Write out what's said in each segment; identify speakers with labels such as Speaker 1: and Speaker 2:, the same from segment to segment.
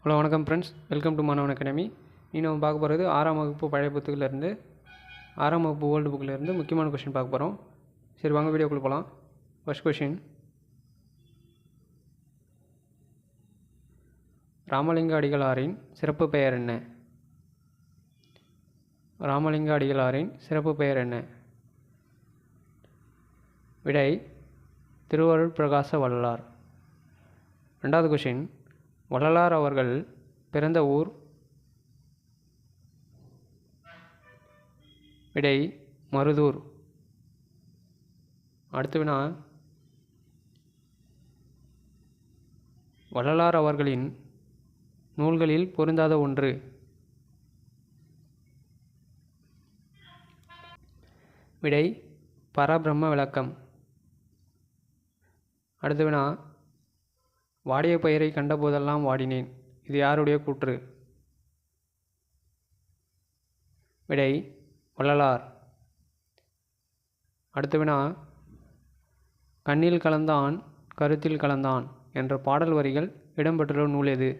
Speaker 1: Hello வணக்கம் friends, welcome to மாணவன் academy. நீ நம்ம பார்க்க போகிறது 6ஆம் வகுப்பு பழைய புத்தகத்திலேருந்து 6ஆம் வகுப்பு ஓல்டு புக்கிலேருந்து முக்கியமான கொஷின் பார்க்க போகிறோம். சரி, வாங்க வீடியோக்குள்ளே போகலாம். ஃபர்ஸ்ட் கொஷின், ராமலிங்க அடிகளாரின் சிறப்பு பெயர் என்ன? ராமலிங்க அடிகளாரின் சிறப்பு பெயர் என்ன? விடை திருவருட் பிரகாச வள்ளலார். ரெண்டாவது கொஷின், வள்ளலார் அவர்கள் பிறந்த ஊர்? விடை மருதூர். அடுத்த வினா, வள்ளலார் அவர்களின் நூல்களில் பொருந்தாத ஒன்று? விடை பரபிரம்ம விளக்கம். அடுத்த வினா, வாடிய பயிரை கண்டபோதெல்லாம் வாடினேன், இது யாருடைய கூற்று? விடை வள்ளலார். அடுத்த வினா, கண்ணில் கலந்தான் கருத்தில் கலந்தான் என்ற பாடல் வரிகள் இடம்பெற்றுள்ள நூல் எது?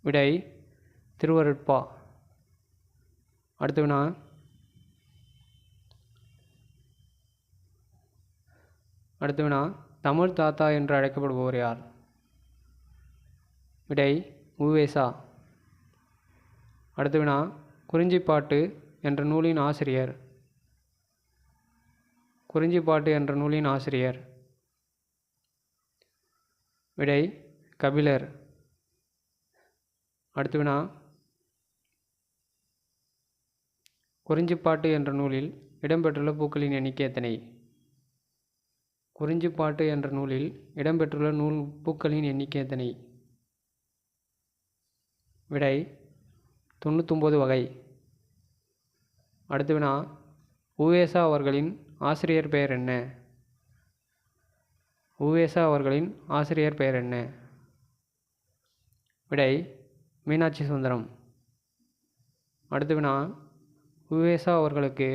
Speaker 1: விடை திருவருட்பா. அடுத்த வினா, தமிழ் தாத்தா என்று அழைக்கப்படுபவர் யார்? விடை உவேசா. அடுத்த வினா, குறிஞ்சிப்பாட்டு என்ற நூலின் ஆசிரியர்? குறிஞ்சிப்பாட்டு என்ற நூலின் ஆசிரியர்? விடை கபிலர். அடுத்த வினா, குறிஞ்சிப்பாட்டு என்ற நூலில் இடம்பெற்றுள்ள பூக்களின் எண்ணிக்கை எத்தனை? குறிஞ்சிப்பாட்டு என்ற நூலில் இடம்பெற்றுள்ள பூக்களின் எண்ணிக்கை எத்தனை? விடை 99 வகை. அடுத்த வினா, உவேசா அவர்களின் ஆசிரியர் பெயர் என்ன? உவேசா அவர்களின் ஆசிரியர் பெயர் என்ன? விடை மீனாட்சி சுந்தரம். அடுத்த வினா, உவேசா அவர்களுக்கு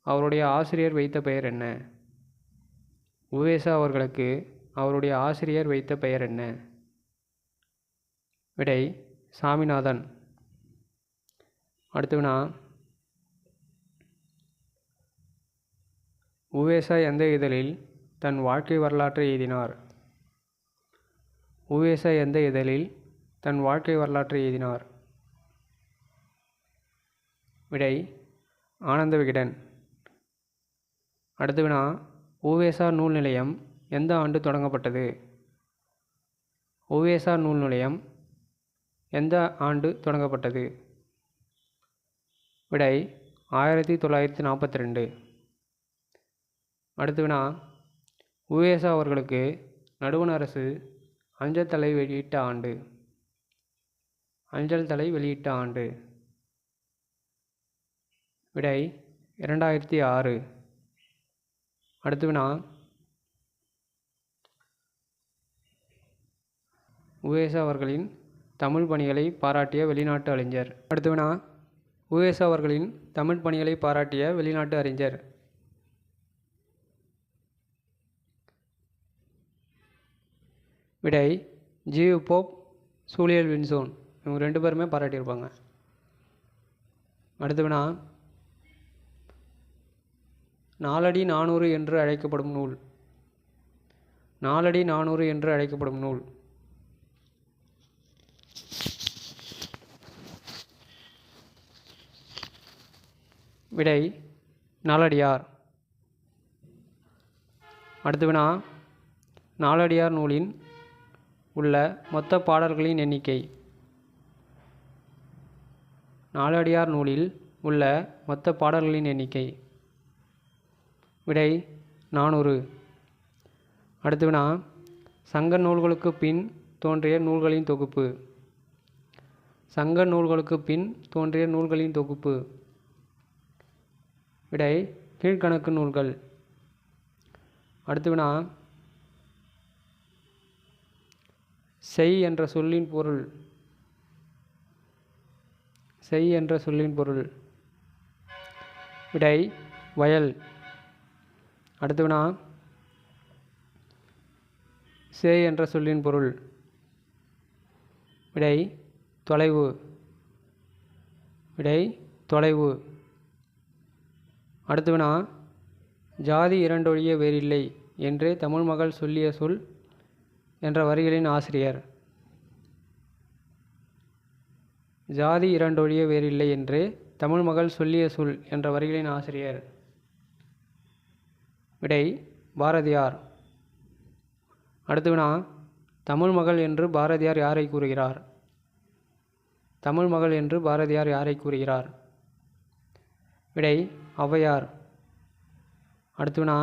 Speaker 1: அவருடைய ஆசிரியர் வைத்த பெயர் என்ன? உவேசா அவர்களுக்கு அவருடைய ஆசிரியர் வைத்த பெயர் என்ன? விடை சாமிநாதன். அடுத்த வினா, உவேசா எந்த இதழில் தன் வாழ்க்கை வரலாற்றை எழுதினார்? உவேசா எந்த இதழில் தன் வாழ்க்கை வரலாற்றை எழுதினார்? விடை ஆனந்த விகடன். அடுத்த வினா, உவேசா நூல் நிலையம் எந்த ஆண்டு தொடங்கப்பட்டது? உவேசா நூல் நிலையம் எந்த ஆண்டு தொடங்கப்பட்டது? விடை 1942. அடுத்த வினா, உவேசா அவர்களுக்கு நடுவண் அரசு அஞ்சல் தலை வெளியிட்ட ஆண்டு? அஞ்சல் தலை வெளியிட்ட ஆண்டு? விடை 2006. அடுத்த வினா, உவேசா அவர்களின் தமிழ் பணிகளை பாராட்டிய வெளிநாட்டு அறிஞர்? அடுத்த வினா, உவேசா அவர்களின் தமிழ் பணிகளை பாராட்டிய வெளிநாட்டு அறிஞர்? விடை ஜியு போப், சூலியல் வின்சோன். இவங்க 2 பேருமே பாராட்டியிருப்பாங்க. அடுத்த வினா, நாலடி 400 என்று அழைக்கப்படும் நூல்? நாலடி 400 என்று அழைக்கப்படும் நூல்? விடை நாலடியார். அடுத்த வினா, நாலடியார் நூலின் உள்ள மொத்த பாடல்களின் எண்ணிக்கை? நாலடியார் நூலில் உள்ள மொத்த பாடல்களின் எண்ணிக்கை? விடை 400. அடுத்த வினா, சங்க நூல்களுக்கு பின் தோன்றிய நூல்களின் தொகுப்பு? சங்க நூல்களுக்கு பின் தோன்றிய நூல்களின் தொகுப்பு? விடை கீழ்கணக்கு நூல்கள். அடுத்த வினா, செய் என்ற சொல்லின் பொருள்? செய் என்ற சொல்லின் பொருள்? விடை வயல். அடுத்த வினா, சே என்ற சொல்லின் பொருள். விடை தொலைவு. விடை தொலைவு. அடுத்த வினா, ஜாதி இரண்டொழிய வேறில்லை என்று தமிழ் மகள் சொல்லிய சொல் என்ற வரிகளின் ஆசிரியர். ஜாதி இரண்டொழிய வேறில்லை என்று தமிழ் மகள் சொல்லிய சொல் என்ற வரிகளின் ஆசிரியர். விடை பாரதியார். அடுத்த வினா, தமிழ் மகள் என்று பாரதியார் யாரை கூறுகிறார்? தமிழ் மகள் என்று பாரதியார் யாரை கூறுகிறார்? விடை ஔவையார். அடுத்த வினா,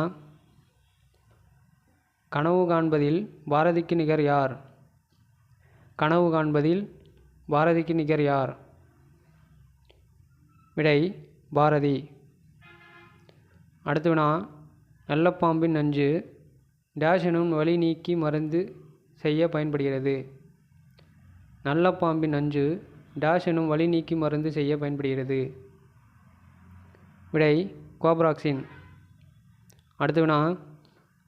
Speaker 1: கனவு காண்பதில் பாரதிக்கு நிகர் யார்? கனவு காண்பதில் பாரதிக்கு நிகர் யார்? விடை பாரதி. அடுத்த வினா, நல்ல பாம்பின் நஞ்சு டேஷ் எனும் வலி நீக்கி மருந்து செய்ய பயன்படுகிறது. நல்ல பாம்பின் நஞ்சு டேஷ் எனும் வலி நீக்கி மருந்து செய்ய பயன்படுகிறது. விடை கோப்ராக்சின். அடுத்த வினா,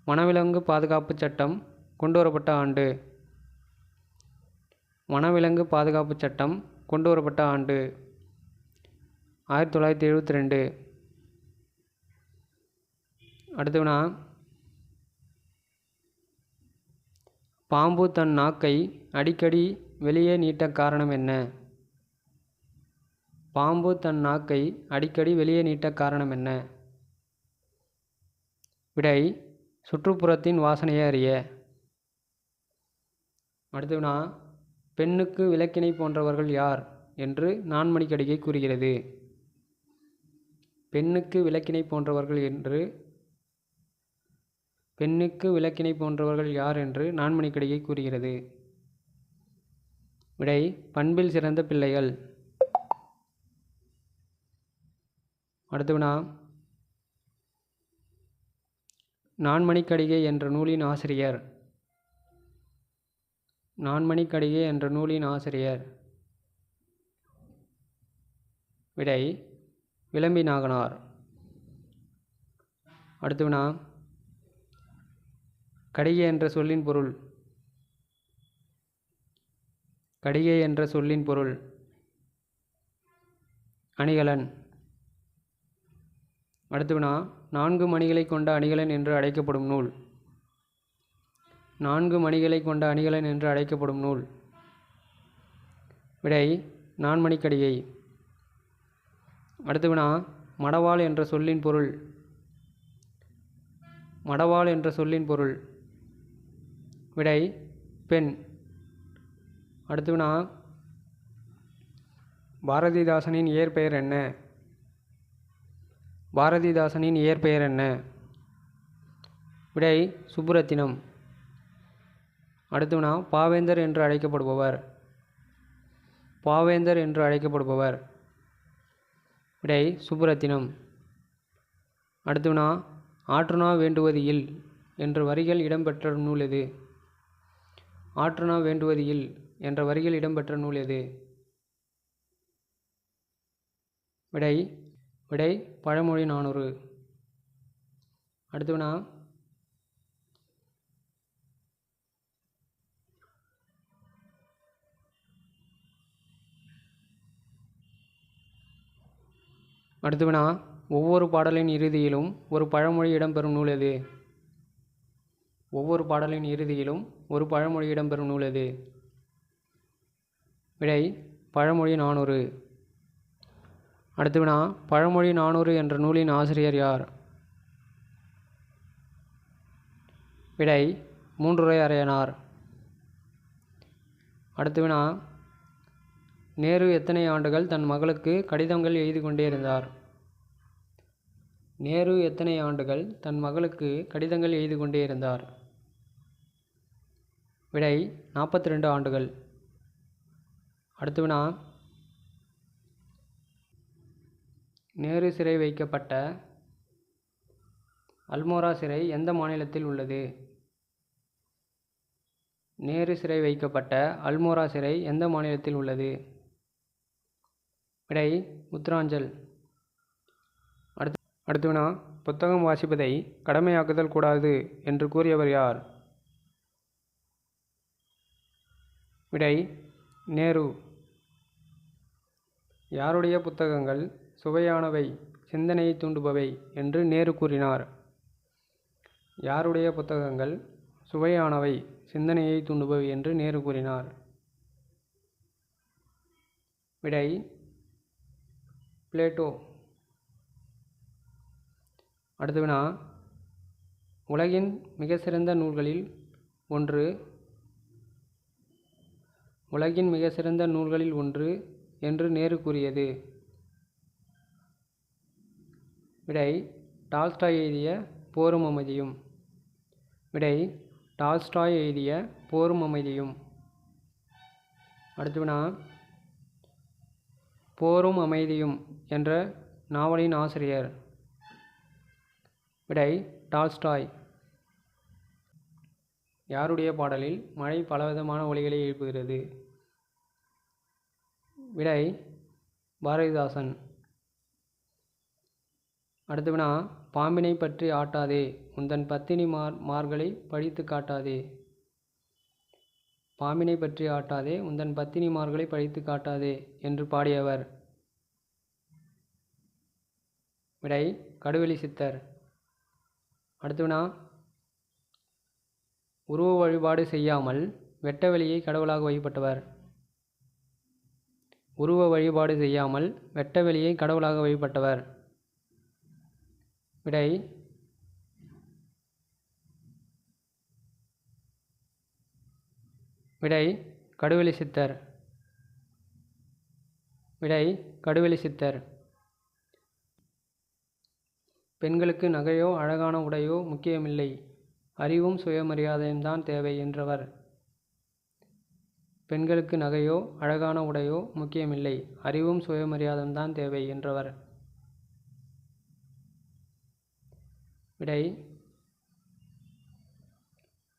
Speaker 1: வனவிலங்கு பாதுகாப்பு சட்டம் கொண்டு வரப்பட்ட ஆண்டு. வனவிலங்கு பாதுகாப்பு சட்டம் கொண்டு வரப்பட்ட ஆண்டு 1972. அடுத்த வினா, பாம்பு தன் நாக்கை அடிக்கடி வெளியே நீட்ட காரணம் என்ன? பாம்பு தன் நாக்கை அடிக்கடி வெளியே நீட்ட காரணம் என்ன? விடை சுற்றுப்புறத்தின் வாசனையை அறிய. அடுத்த வினா, பெண்ணுக்கு விளக்கினை போன்றவர்கள் யார் என்று நான்மணிக்கடிகை கூறுகிறது. பெண்ணுக்கு விளக்கினை போன்றவர்கள் யார் என்று நான்மணிக்கடிகை கூறுகிறது. விடை பண்பில் சிறந்த பிள்ளைகள். அடுத்த வினா, நான்மணிக்கடிகை என்ற நூலின் ஆசிரியர். நான்மணிக்கடிகை என்ற நூலின் ஆசிரியர். விடை விளம்பி நாகனார். அடுத்த வினா, கடிகை என்ற சொல்லின் பொருள். கடிகை என்ற சொல்லின் பொருள். அணிகலன். அடுத்த வினா, 4 மணிகளை கொண்ட அணிகலன் என்று அழைக்கப்படும் நூல். 4 மணிகளை கொண்ட அணிகலன் என்று அழைக்கப்படும் நூல். விடை நான்மணிக்கடிகை. அடுத்த வினா, மடவாள் என்ற சொல்லின் பொருள். மடவாள் என்ற சொல்லின் பொருள். விடை பெண். அடுத்த வினா, பாரதிதாசனின் இயற்பெயர் என்ன? பாரதிதாசனின் இயற்பெயர் என்ன? விடை சுப்புரத்தினம். அடுத்த வினா, பாவேந்தர் என்று அழைக்கப்படுபவர். பாவேந்தர் என்று அழைக்கப்படுபவர். விடை சுப்புரத்தினம். அடுத்த வினா, ஆற்றுணா வேண்டுவது இல் என்ற வரிகள் இடம்பெற்ற நூல் எது? ஆற்றுணா வேண்டுவது இல் என்ற வரிகள் இடம்பெற்ற நூல் எது? விடை விடை பழமொழி 400. அடுத்த வினா, ஒவ்வொரு பாடலின் இறுதியிலும் ஒரு பழமொழி இடம்பெறும் நூல் எது? ஒவ்வொரு பாடலின் இறுதியிலும் ஒரு பழமொழி இடம்பெறும் நூல் எது? விடை பழமொழி 400. அடுத்த வினா, பழமொழி 400 என்ற நூலின் ஆசிரியர் யார்? விடை மூன்றுரை அரையனார். அடுத்த வினா, நேரு எத்தனை ஆண்டுகள் தன் மகளுக்கு கடிதங்கள் எழுதி கொண்டே இருந்தார்? நேரு எத்தனை ஆண்டுகள் தன் மகளுக்கு கடிதங்கள் எழுதி கொண்டே இருந்தார்? விடை 42 ஆண்டுகள். அடுத்த வினா, நேரு சிறை வைக்கப்பட்ட அல்மோரா சிறை எந்த மாநிலத்தில் உள்ளது? நேரு சிறை வைக்கப்பட்ட அல்மோரா சிறை எந்த மாநிலத்தில் உள்ளது? விடை உத்தராஞ்சல். அடுத்த வினா, புத்தகம் வாசிப்பதை கடமையாக்குதல் கூடாது என்று கூறியவர் யார்? விடை நேரு. யாருடைய புத்தகங்கள் சுவையானவை, சிந்தனையை தூண்டுபவை என்று நேரு கூறினார்? யாருடைய புத்தகங்கள் சுவையானவை, சிந்தனையை தூண்டுபவை என்று நேரு கூறினார்? விடை பிளேட்டோ. அடுத்த வினா, உலகின் மிக சிறந்த நூல்களில் ஒன்று உலகின் மிக சிறந்த நூல்களில் ஒன்று என்று நேரு கூறியது? விடை டால்ஸ்டாய் எழுதிய போரும் அமைதியும். விடை டால்ஸ்டாய் எழுதிய போரும் அமைதியும். அடுத்த வினா, போரும் அமைதியும் என்ற நாவலின் ஆசிரியர்? விடை டால்ஸ்டாய். யாருடைய பாடலில் மழை பலவிதமான ஒலிகளை எழுப்புகிறது? விடை பாரதிதாசன். அடுத்த வினா, பாம்பினை பற்றி ஆட்டாதே, உந்தன் பத்தினி மார்களை பழித்து காட்டாதே. பாம்பினை பற்றி ஆட்டாதே, உந்தன் பத்தினிமார்களை பழித்து காட்டாதே என்று பாடியவர்? விடை கடுவெளி சித்தர். அடுத்த வினா, உருவ வழிபாடு செய்யாமல் வெட்ட வெளியை கடவுளாக வழிபட்டவர்? உருவ வழிபாடு செய்யாமல் வெட்ட வெளியை கடவுளாக வழிபட்டவர்? விடை விடை கடுவெளி சித்தர். விடை கடுவெளி சித்தர். பெண்களுக்கு நகையோ அழகான உடையோ முக்கியமில்லை, அறிவும் சுயமரியாதையும் தான் தேவை என்றவர்? பெண்களுக்கு நகையோ அழகான உடையோ முக்கியமில்லை, அறிவும் சுயமரியாதையும் தான் தேவை என்றவர்? விடை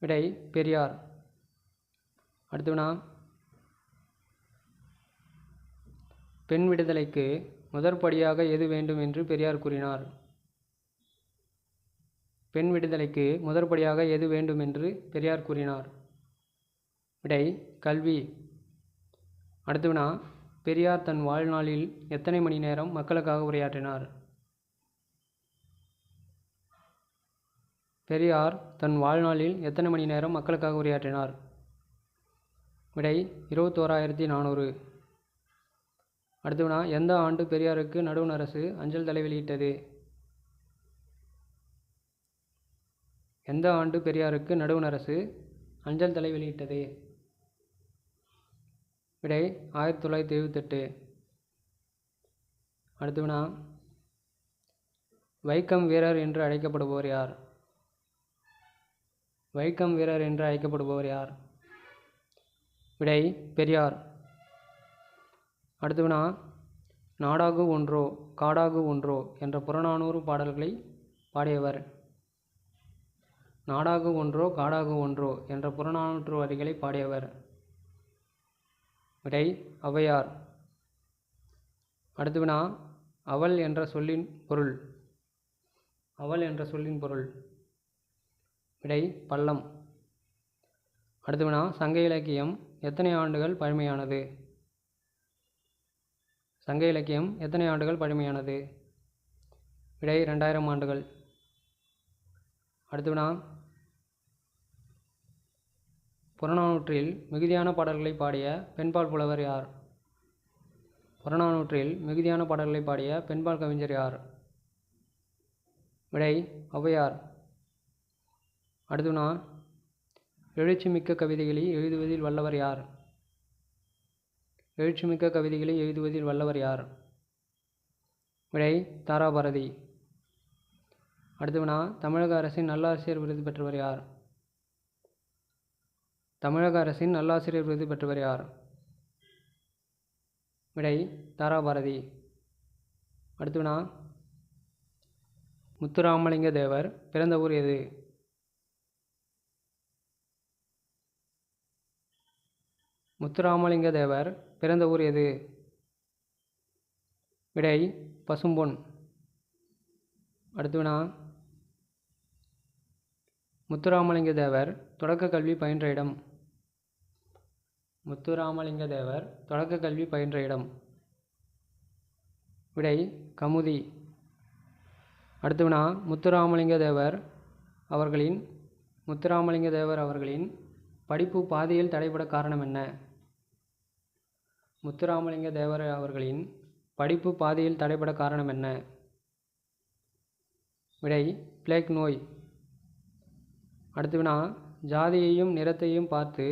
Speaker 1: விடை பெரியார். அடுத்த வினா, பெண் விடுதலைக்கு முதற்படியாக எது வேண்டும் என்று பெரியார் கூறினார்? பெண் விடுதலைக்கு முதற்படியாக எது வேண்டும் என்று பெரியார் கூறினார்? விடை கல்வி. அடுத்த வினா, பெரியார் தன் வாழ்நாளில் எத்தனை மணி நேரம் மக்களுக்காக உரையாற்றினார்? பெரியார் தன் வாழ்நாளில் எத்தனை மணி நேரம் மக்களுக்காக உரையாற்றினார்? விடை 21,400. அடுத்த வினா, எந்த ஆண்டு பெரியாருக்கு நடுவண் அரசு அஞ்சல் தலை வெளியிட்டது? எந்த ஆண்டு பெரியாருக்கு நடுவண் அரசு அஞ்சல் தலை வெளியிட்டது? விடை 1978. அடுத்த வினா, வைக்கம் வீரர் என்று அழைக்கப்படுபவர் யார்? வைக்கம் வீரர் என்று அழைக்கப்படுபவர் யார்? விடை பெரியார். அடுத்த வினா, நாடாகு ஒன்றோ காடாகு ஒன்றோ என்ற புறநானூறு பாடல்களை பாடியவர்? நாடாகு ஒன்றோ காடாகு ஒன்றோ என்ற புறநானூற்று வரிகளை பாடியவர்? விடை ஔவையார். அடுத்த வினா, அவள் என்ற சொல்லின் பொருள்? அவள் என்ற சொல்லின் பொருள்? விடை பள்ளம். அடுத்த வினா, சங்க இலக்கியம் எத்தனை ஆண்டுகள் பழமையானது? சங்க இலக்கியம் எத்தனை ஆண்டுகள் பழமையானது? விடை 2000 ஆண்டுகள். அடுத்த வினா, புறநானூற்றில் மிகுதியான பாடல்களை பாடிய பெண்பால் புலவர் யார்? புறநானூற்றில் மிகுதியான பாடல்களை பாடிய பெண்பால் கவிஞர் யார்? விடை ஔவையார். அடுத்த வினா, எழுச்சிமிக்க கவிதைகளை எழுதுவதில் வல்லவர் யார்? எழுச்சிமிக்க கவிதைகளை எழுதுவதில் வல்லவர் யார்? விடை தாராபாரதி. அடுத்த வினா, தமிழக அரசின் நல்லாசிரியர் விருது பெற்றவர் யார்? தமிழக அரசின் நல்லாசிரியர் விருது பெற்றவர் யார்? விடை தாராபாரதி. அடுத்த வினா, முத்துராமலிங்க தேவர் பிறந்த ஊர் எது? முத்துராமலிங்க தேவர் பிறந்த ஊர் எது? விடை பசும்பொன். அடுத்த வினா, முத்துராமலிங்க தேவர் தொடக்க கல்வி பயின்ற இடம்? முத்துராமலிங்க தேவர் தொடக்க கல்வி பயின்ற இடம். விடை கமுதி. அடுத்து வினா முத்துராமலிங்க தேவர் அவர்களின் படிப்பு பாதியில் தடைபட காரணம் என்ன? முத்துராமலிங்க தேவர் அவர்களின் படிப்பு பாதியில் தடைபட காரணம் என்ன? விடை பிளேக் நோய். அடுத்து வினா ஜாதியையும் நிறத்தையும் பார்த்து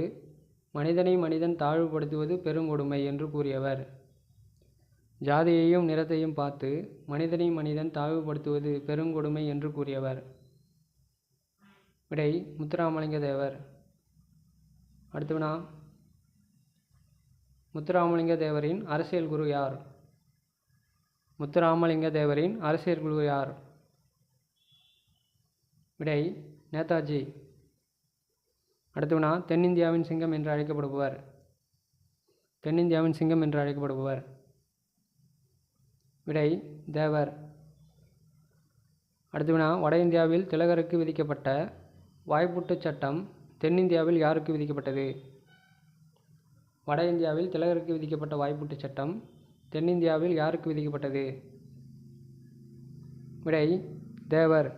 Speaker 1: மனிதனை மனிதன் தாழ்வுபடுத்துவது பெருங்கொடுமை என்று கூறியவர். ஜாதியையும் நிறத்தையும் பார்த்து மனிதனை மனிதன் தாழ்வுபடுத்துவது பெருங்கொடுமை என்று கூறியவர். விடை முத்துராமலிங்க தேவர். அடுத்து வினா முத்துராமலிங்க தேவரின் அரசியல் குரு யார்? முத்துராமலிங்க தேவரின் அரசியல் குரு யார்? விடை நேதாஜி. அடுத்து வினா தென்னிந்தியாவின் சிங்கம் என்று அழைக்கப்படுபவர். தென்னிந்தியாவின் சிங்கம் என்று அழைக்கப்படுபவர். விடை தேவர். அடுத்து வினா வட இந்தியாவில் திலகருக்கு விதிக்கப்பட்ட வாய்ப்பூட்டுச் சட்டம் தென்னிந்தியாவில் யாருக்கு விதிக்கப்பட்டது? வட இந்தியாவில் திலகருக்கு விதிக்கப்பட்ட வாய்ப்பூட்டுச் சட்டம் தென்னிந்தியாவில் யாருக்கு விதிக்கப்பட்டது? விடை தேவர்.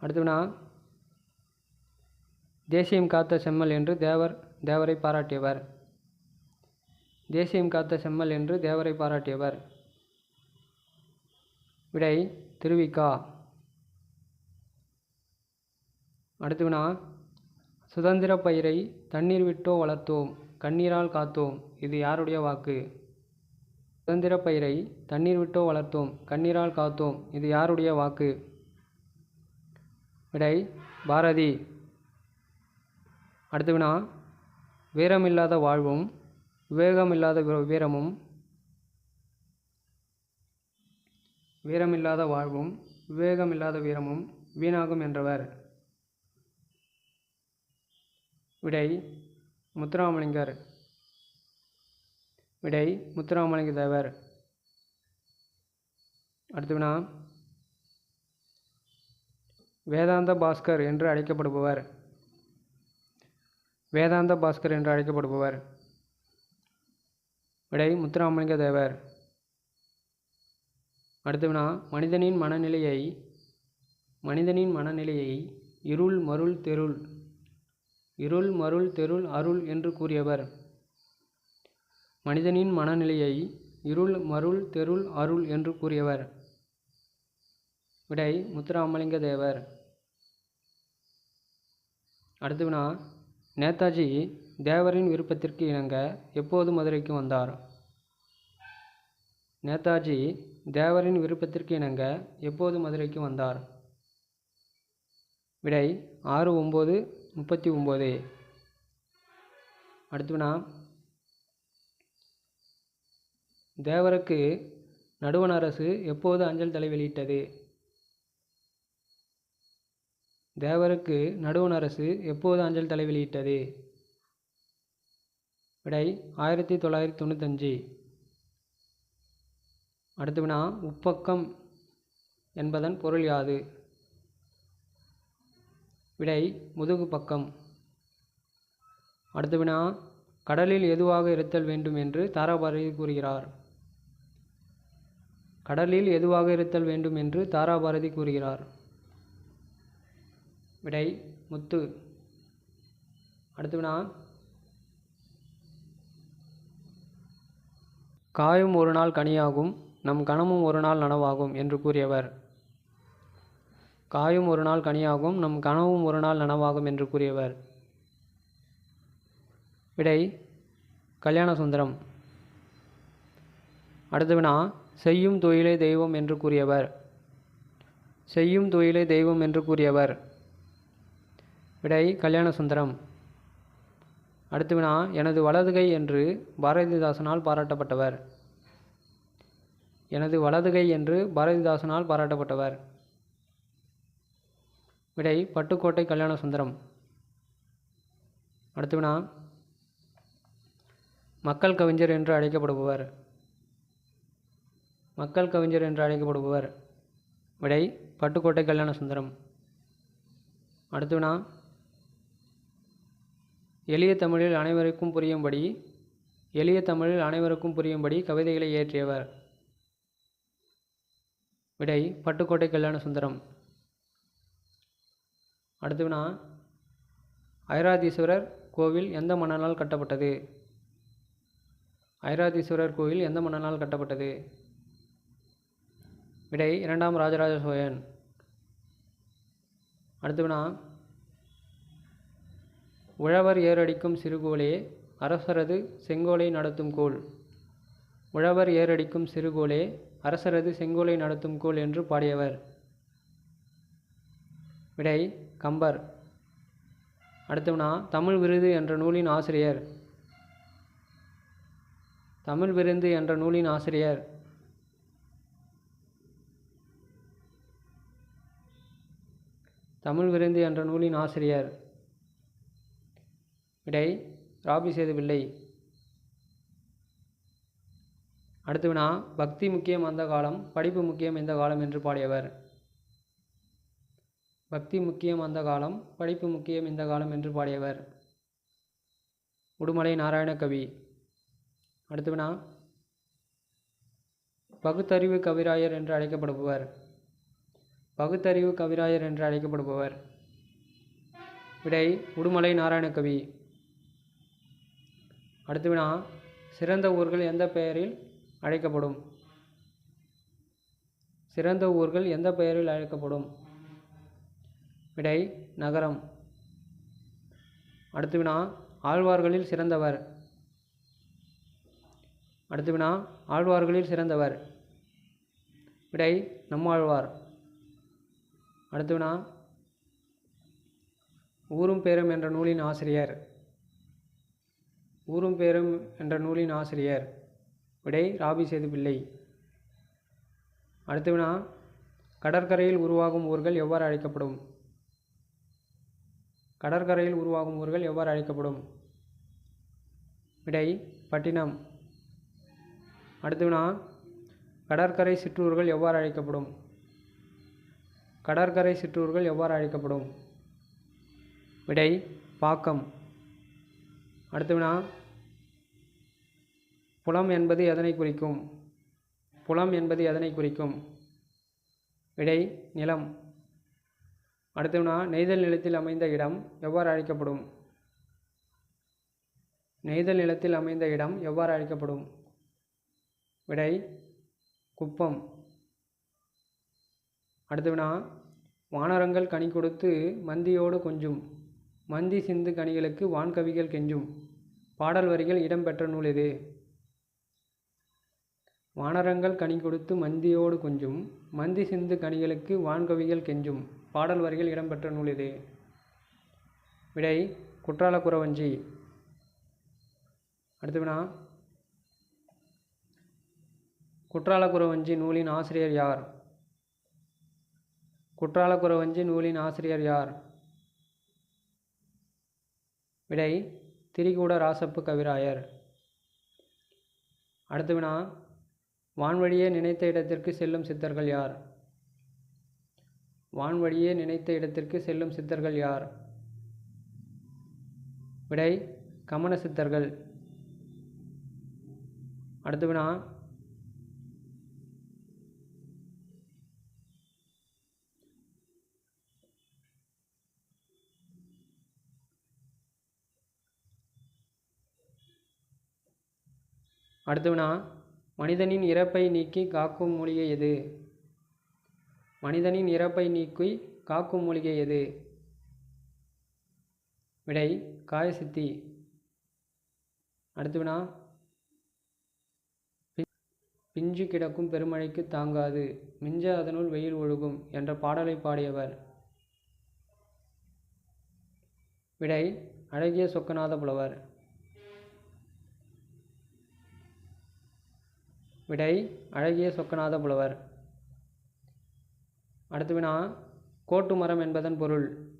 Speaker 1: அடுத்து வினா தேசியம் காத்த செம்மல் என்று தேவரை பாராட்டியவர். தேசியம் காத்த செம்மல் என்று தேவரை பாராட்டியவர். விடை திருவிக்கா. அடுத்து வினா சுதந்திர பயிரை தண்ணீர் விட்டோ வளர்த்தோம் கண்ணீரால் காத்தோம் இது யாருடைய வாக்கு? சுதந்திர பயிரை தண்ணீர் விட்டோ வளர்த்தோம் கண்ணீரால் காத்தோம் இது யாருடைய வாக்கு? விடை பாரதி. அடுத்து வினா வீரமில்லாத வாழ்வும் விவேகமில்லாத வீரமும் வீரமில்லாத வாழ்வும் விவேகமில்லாத வீரமும் வீணாகும் என்றவர். விடை முத்துராமலிங்கர். விடை முத்துராமலிங்க தேவர். அடுத்து வினா வேதாந்த பாஸ்கர் என்று அழைக்கப்படுபவர். வேதாந்த பாஸ்கர் என்று அழைக்கப்படுபவர். விடை முத்துராமலிங்க தேவர். அடுத்து வினா மனிதனின் மனநிலையை இருள் மருள் தெருள் அருள் என்று கூறியவர். மனிதனின் மனநிலையை இருள் மருள் தெருள் அருள் என்று கூறியவர். விடை முத்துராமலிங்க தேவர். அடுத்து வினா நேதாஜி தேவரின் விருப்பத்திற்கு இணங்க எப்போது மதுரைக்கு வந்தார்? நேதாஜி தேவரின் விருப்பத்திற்கு இணங்க எப்போது மதுரைக்கு வந்தார்? விடை 6/9/39. அடுத்து வினா தேவருக்கு நடுவண் அரசு எப்போது அஞ்சல் தலை வெளியிட்டது? தேவருக்கு நடுவண் அரசு எப்போது அஞ்சல் தலை வெளியிட்டது? விடை 1995. அடுத்து வினா உப்பக்கம் என்பதன் பொருள் யாது? விடை முதுகு பக்கம். அடுத்து வினா கடலில் எதுவாக இருத்தல் வேண்டும் என்று தாராபாரதி கூறுகிறார்? கடலில் எதுவாக இருத்தல் வேண்டும் என்று தாராபாரதி கூறுகிறார்? விடை முத்து. அடுத்து வினா காயும் ஒரு நாள் கனியாகும் நம் கனமும் ஒரு நாள் நனவாகும் என்று கூறியவர். காயும் ஒரு நாள் கனியாகும் நம் கனவும் ஒரு நாள் நனவாகும் என்று கூறியவர். விடை கல்யாணசுந்தரம். அடுத்து வினா செய்யும் தொழிலே தெய்வம் என்று கூறியவர். செய்யும் தொழிலே தெய்வம் என்று கூறியவர். விடை கல்யாணசுந்தரம். அடுத்து வினா எனது வலதுகை என்று பாரதிதாசனால் பாராட்டப்பட்டவர். எனது வலதுகை என்று பாரதிதாசனால் பாராட்டப்பட்டவர். விடை பட்டுக்கோட்டை கல்யாணசுந்தரம். அடுத்து வினா மக்கள் கவிஞர் என்று அழைக்கப்படுபவர். மக்கள் கவிஞர் என்று அழைக்கப்படுபவர். விடை பட்டுக்கோட்டை கல்யாணசுந்தரம். அடுத்து வினா எளிய தமிழில் அனைவருக்கும் புரியும்படி கவிதைகளை இயற்றியவர். விடை பட்டுக்கோட்டை கல்யாண சுந்தரம். அடுத்து வினா, ஐராதீஸ்வரர் கோவில் எந்த மன்னனால் கட்டப்பட்டது? ஐராதீஸ்வரர் கோவில் எந்த மன்னனால் கட்டப்பட்டது? விடை இரண்டாம் ராஜராஜ சோழன். அடுத்து வினா, உழவர் ஏரடிக்கும் சிறுகோலே அரசரது செங்கோலை நடத்தும் கோல். உழவர் ஏரடிக்கும் சிறுகோலே அரசரது செங்கோலை நடத்தும் கோல் என்று பாடியவர். விடை கம்பர். அடுத்து வினா, தமிழ் விருது என்ற நூலின் ஆசிரியர். தமிழ் விருந்து என்ற நூலின் ஆசிரியர். தமிழ் விருந்து என்ற நூலின் ஆசிரியர். விடை ராபி சேதுப்பிள்ளை. அடுத்து வினா, பக்தி முக்கியம் அந்த காலம், படிப்பு முக்கியம் இந்த காலம் என்று பாடியவர். பக்தி முக்கியம் அந்த காலம், படிப்பு முக்கியம் இந்த காலம் என்று பாடியவர். உடுமலை நாராயணகவி. அடுத்து வினா, பகுத்தறிவு கவிராயர் என்று அழைக்கப்படுபவர். பகுத்தறிவு கவிராயர் என்று அழைக்கப்படுபவர். விடை உடுமலை நாராயணகவி. அடுத்து வினா, சிறந்த ஊர்கள் எந்த பெயரில் அழைக்கப்படும்? சிறந்த ஊர்கள் எந்த பெயரில் அழைக்கப்படும்? விடை நகரம். அடுத்து வினா, ஆழ்வார்களில் சிறந்தவர். அடுத்து வினா, ஆழ்வார்களில் சிறந்தவர். விடை நம்மாழ்வார். அடுத்து வினா, ஊரும் பேரும் என்ற நூலின் ஆசிரியர். ஊரும் பேரும் என்ற நூலின் ஆசிரியர். விடை ராபி சேதுப்பிள்ளை. அடுத்து வினா, கடற்கரையில் உருவாகும் ஊர்கள் எவ்வாறு அழைக்கப்படும்? கடற்கரையில் உருவாகும் ஊர்கள் எவ்வாறு அழைக்கப்படும்? விடை பட்டினம். அடுத்து வினா, கடற்கரை சிற்றூர்கள் எவ்வாறு அழைக்கப்படும்? கடற்கரை சிற்றூர்கள் எவ்வாறு அழைக்கப்படும்? விடை பாக்கம். அடுத்து வினா, புலம் என்பது எதனை குறிக்கும்? புலம் என்பது எதனை குறிக்கும்? விடை நிலம். அடுத்து வினா, நெய்தல் நிலத்தில் அமைந்த இடம் எவ்வாறு அழைக்கப்படும்? நெய்தல் நிலத்தில் அமைந்த இடம் எவ்வாறு அழைக்கப்படும்? விடை குப்பம். அடுத்து வினா, வானரங்கள் கனி கொடுத்து மந்தியோடு கொஞ்சும், மந்தி சிந்து கனிகளுக்கு வான்கவிகள் கெஞ்சும். பாடல் வரிகள் இடம்பெற்ற நூல் எது? வானரங்கள் கனி கொடுத்து மந்தியோடு கொஞ்சும், மந்தி சிந்து கனிகளுக்கு வான்கவிகள் கெஞ்சும். பாடல் வரிகள் இடம்பெற்ற நூல் எது? விடை குற்றால குறவஞ்சி. அடுத்து வினா, குற்றால குறவஞ்சி நூலின் ஆசிரியர் யார்? குற்றால குறவஞ்சி நூலின் ஆசிரியர் யார்? விடை திரிகூட ராசப்பு கவிராயர். அடுத்து வினா, வான்வழியே நினைத்த இடத்திற்கு செல்லும் சித்தர்கள் யார்? வான்வழியே நினைத்த இடத்திற்கு செல்லும் சித்தர்கள் யார்? விடை கமன சித்தர்கள். அடுத்து வினா, மனிதனின் இறப்பை நீக்கி காக்கும் மூலிகை எது? மனிதனின் இறப்பை நீக்கி காக்கும் மூலிகை எது? விடை காயசித்தி. அடுத்து வினா, பிஞ்சு கிடக்கும் பெருமழைக்கு தாங்காது, மிஞ்ச அதனுள் வெயில் ஒழுகும் என்ற பாடலை பாடியவர். விடை அழகிய சொக்கநாத புலவர். விடை அழகிய சொக்கநாத புலவர். அடுத்து வினா, கோட்டு மரம் என்பதன் பொருள்?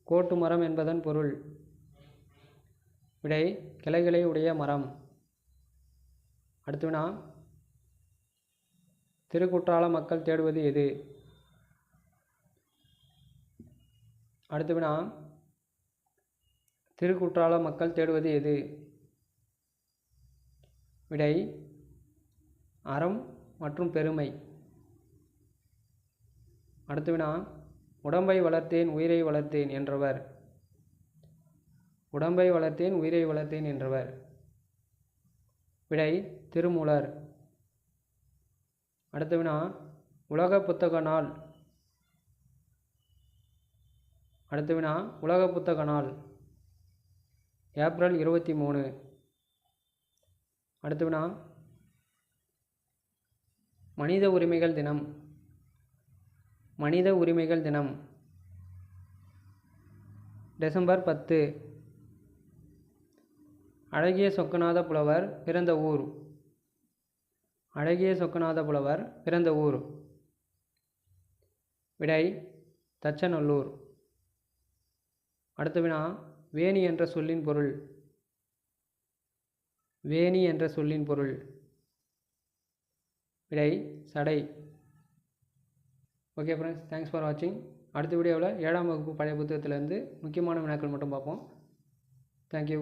Speaker 1: கோட்டு மரம் என்பதன் பொருள்? விடை கிளைகளை உடைய மரம். அடுத்து வினா, திருக்குற்றால மக்கள் தேடுவது எது? அடுத்து வினா, திருக்குற்றால மக்கள் தேடுவது எது? விடை அறம் மற்றும் பெருமை. அடுத்த வினா, உடம்பை வளர்த்தேன் உயிரை வளர்த்தேன் என்றவர். உடம்பை வளர்த்தேன் உயிரை வளர்த்தேன் என்றவர். விடை திருமூலர். அடுத்த வினா, உலக புத்தக நாள். அடுத்த வினா, உலக புத்தக நாள் ஏப்ரல் 23. அடுத்த வினா, மனித உரிமைகள் தினம். மனித உரிமைகள் தினம் டிசம்பர் 10. அழகிய சொக்கநாத புலவர் பிறந்த ஊர். அழகிய சொக்கநாத புலவர் பிறந்த ஊர். விடை தச்சநல்லூர். அடுத்த வினா, வேணி என்ற சொல்லின் பொருள். வேணி என்ற சொல்லின் பொருள். விடை சடை. ஓகே ஃப்ரெண்ட்ஸ், தேங்க்ஸ் ஃபார் வாட்சிங். அடுத்த வீடியோவில் 7ஆம் வகுப்பு பழைய புத்தகத்திலேருந்து முக்கியமான வினாக்கள் மட்டும் பார்ப்போம். தேங்க்யூ.